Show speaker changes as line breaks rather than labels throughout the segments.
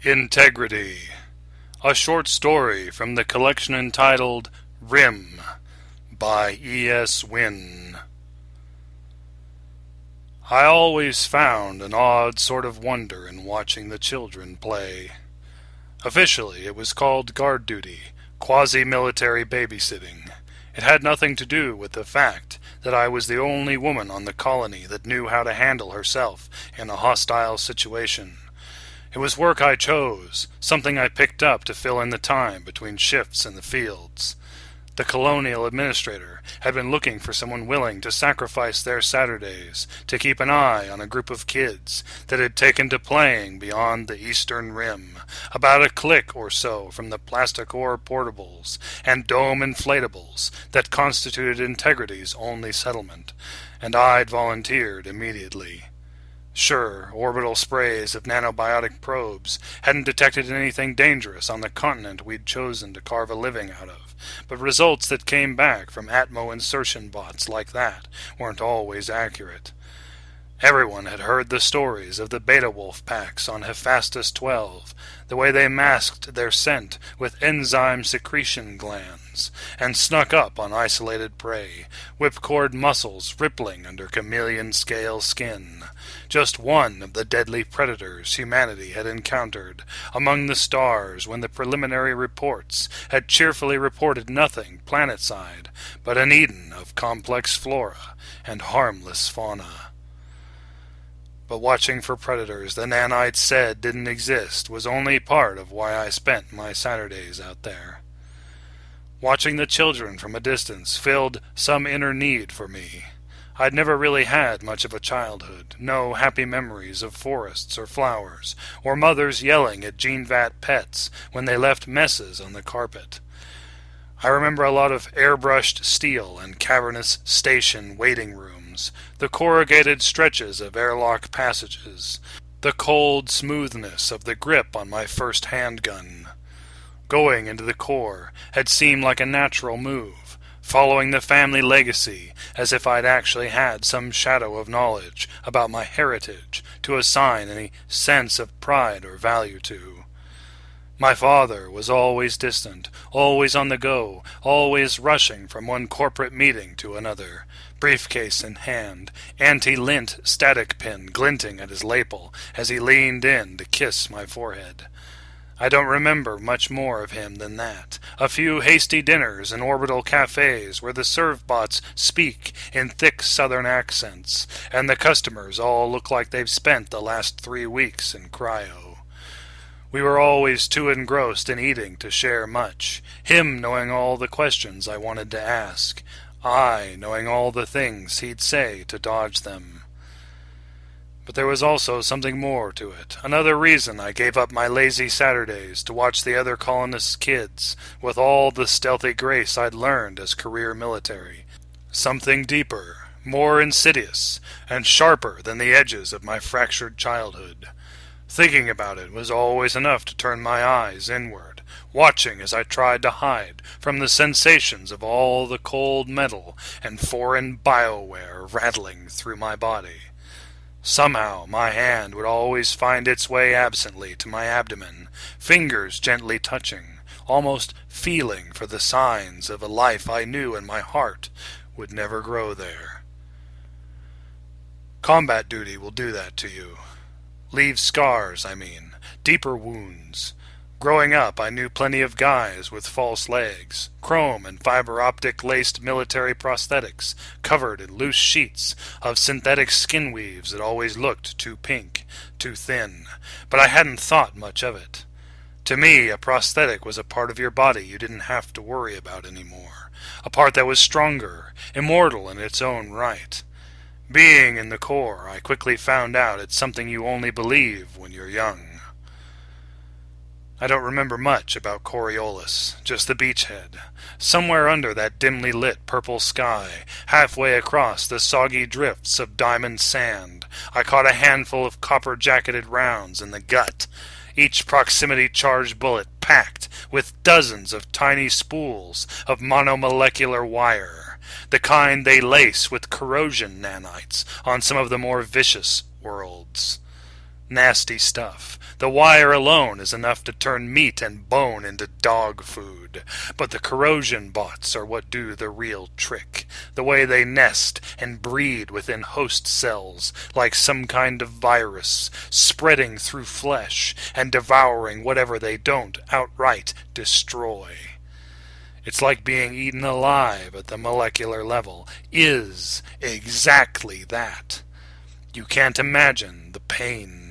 Integrity, a short story from the collection entitled Rim by E.S. Wynne. I always found an odd sort of wonder in watching the children play. Officially, it was called guard duty, quasi-military babysitting. It had nothing to do with the fact that I was the only woman on the colony that knew how to handle herself in a hostile situation. It was work I chose, something I picked up to fill in the time between shifts in the fields. The colonial administrator had been looking for someone willing to sacrifice their Saturdays to keep an eye on a group of kids that had taken to playing beyond the eastern rim, about a click or so from the plastic ore portables and dome inflatables that constituted Integrity's only settlement, and I'd volunteered immediately. Sure, orbital sprays of nanobiotic probes hadn't detected anything dangerous on the continent we'd chosen to carve a living out of, but results that came back from Atmo insertion bots like that weren't always accurate. Everyone had heard the stories of the Beta Wolf packs on Hephaestus 12, the way they masked their scent with enzyme secretion glands, and snuck up on isolated prey, whipcord muscles rippling under chameleon-scale skin. Just one of the deadly predators humanity had encountered among the stars when the preliminary reports had cheerfully reported nothing planet-side but an Eden of complex flora and harmless fauna. But watching for predators the nanites said didn't exist was only part of why I spent my Saturdays out there. Watching the children from a distance filled some inner need for me. I'd never really had much of a childhood, no happy memories of forests or flowers, or mothers yelling at GeneVat pets when they left messes on the carpet. I remember a lot of airbrushed steel and cavernous station waiting rooms, the corrugated stretches of airlock passages, the cold smoothness of the grip on my first handgun. Going into the Corps had seemed like a natural move, following the family legacy as if I'd actually had some shadow of knowledge about my heritage to assign any sense of pride or value to. My father was always distant, always on the go, always rushing from one corporate meeting to another, briefcase in hand, anti-lint static pin glinting at his lapel as he leaned in to kiss my forehead. I don't remember much more of him than that. A few hasty dinners in orbital cafes where the serve-bots speak in thick southern accents, and the customers all look like they've spent the last 3 weeks in cryo. We were always too engrossed in eating to share much, him knowing all the questions I wanted to ask, I knowing all the things he'd say to dodge them. But there was also something more to it, another reason I gave up my lazy Saturdays to watch the other colonists' kids, with all the stealthy grace I'd learned as career military. Something deeper, more insidious, and sharper than the edges of my fractured childhood. Thinking about it was always enough to turn my eyes inward, watching as I tried to hide from the sensations of all the cold metal and foreign bioware rattling through my body. Somehow my hand would always find its way absently to my abdomen, fingers gently touching, almost feeling for the signs of a life I knew in my heart would never grow there. Combat duty will do that to you. Leave scars, I mean, deeper wounds. Growing up, I knew plenty of guys with false legs, chrome and fiber-optic laced military prosthetics, covered in loose sheets of synthetic skin weaves that always looked too pink, too thin, but I hadn't thought much of it. To me, a prosthetic was a part of your body you didn't have to worry about anymore, a part that was stronger, immortal in its own right. Being in the Corps, I quickly found out it's something you only believe when you're young. I don't remember much about Coriolis, just the beachhead. Somewhere under that dimly lit purple sky, halfway across the soggy drifts of diamond sand, I caught a handful of copper-jacketed rounds in the gut, each proximity-charged bullet packed with dozens of tiny spools of monomolecular wire, the kind they lace with corrosion nanites on some of the more vicious worlds. Nasty stuff. The wire alone is enough to turn meat and bone into dog food. But the corrosion bots are what do the real trick. The way they nest and breed within host cells like some kind of virus, spreading through flesh and devouring whatever they don't outright destroy. It's like being eaten alive at the molecular level is exactly that. You can't imagine the pain.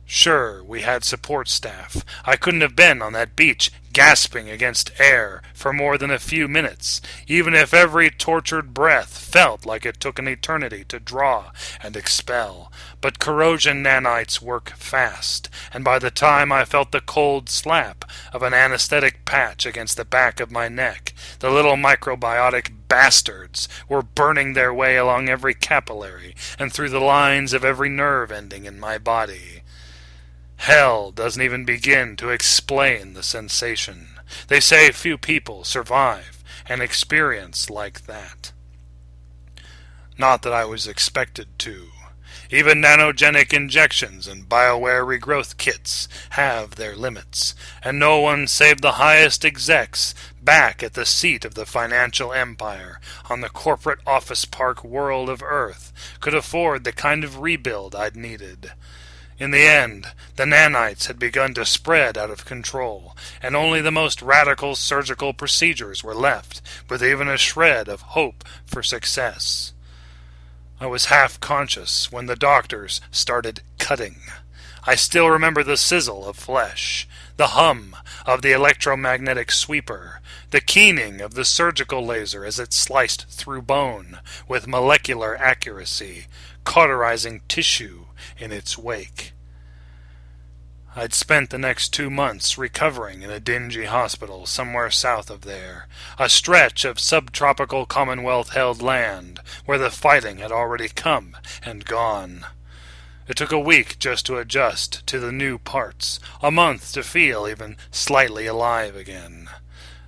Sure, we had support staff. I couldn't have been on that beach gasping against air for more than a few minutes, even if every tortured breath felt like it took an eternity to draw and expel. But corrosion nanites work fast, and by the time I felt the cold slap of an anesthetic patch against the back of my neck, the little microbiotic bastards were burning their way along every capillary and through the lines of every nerve ending in my body. Hell doesn't even begin to explain the sensation. They say few people survive an experience like that. Not that I was expected to. Even nanogenic injections and BioWare regrowth kits have their limits, and no one save the highest execs back at the seat of the financial empire on the corporate office park world of Earth could afford the kind of rebuild I'd needed. In the end, the nanites had begun to spread out of control, and only the most radical surgical procedures were left, with even a shred of hope for success. I was half-conscious when the doctors started cutting. I still remember the sizzle of flesh, the hum of the electromagnetic sweeper, the keening of the surgical laser as it sliced through bone with molecular accuracy, cauterizing tissue in its wake. I'd spent the next 2 months recovering in a dingy hospital somewhere south of there, a stretch of subtropical Commonwealth-held land where the fighting had already come and gone. It took a week just to adjust to the new parts, a month to feel even slightly alive again.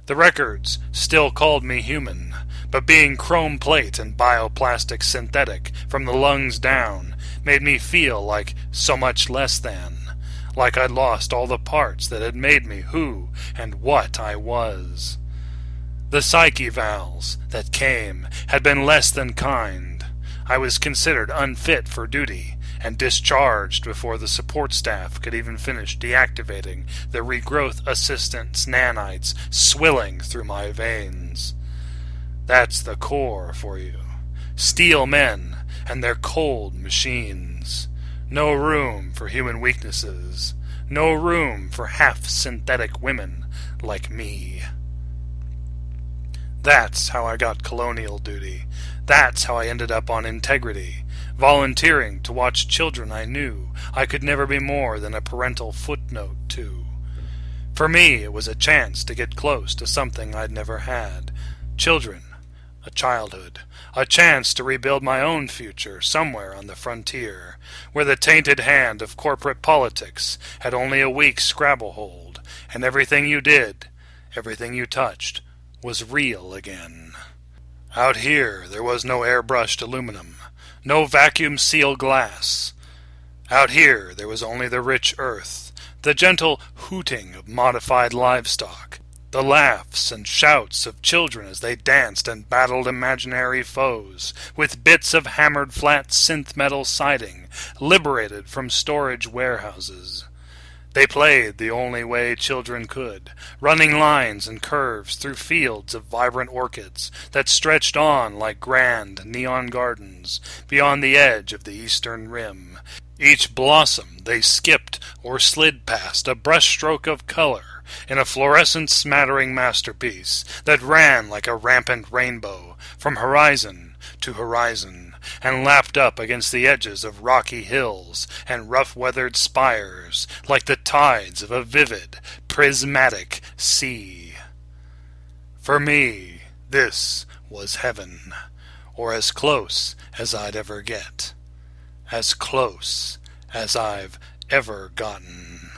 The records still called me human, but being chrome plate and bioplastic synthetic from the lungs down made me feel like so much less than, like I'd lost all the parts that had made me who and what I was. The psyche vals that came had been less than kind. I was considered unfit for duty and discharged before the support staff could even finish deactivating the regrowth assistant's nanites swilling through my veins. That's the core for you. Steel men and their cold machines. No room for human weaknesses. No room for half-synthetic women like me. That's how I got colonial duty. That's how I ended up on integrity, volunteering to watch children I knew I could never be more than a parental footnote to. For me, it was a chance to get close to something I'd never had. Children. A childhood. A chance to rebuild my own future somewhere on the frontier, where the tainted hand of corporate politics had only a weak scrabble hold, and everything you did, everything you touched, was real again. Out here there was no airbrushed aluminum, no vacuum-sealed glass. Out here there was only the rich earth, the gentle hooting of modified livestock, the laughs and shouts of children as they danced and battled imaginary foes, with bits of hammered flat synth metal siding, liberated from storage warehouses. They played the only way children could, running lines and curves through fields of vibrant orchids that stretched on like grand neon gardens beyond the edge of the eastern rim. Each blossom they skipped or slid past a brushstroke of color in a fluorescent smattering masterpiece that ran like a rampant rainbow from horizon to horizon and lapped up against the edges of rocky hills and rough-weathered spires like the tides of a vivid, prismatic sea. For me, this was heaven, or as close as I'd ever get. As close as I've ever gotten.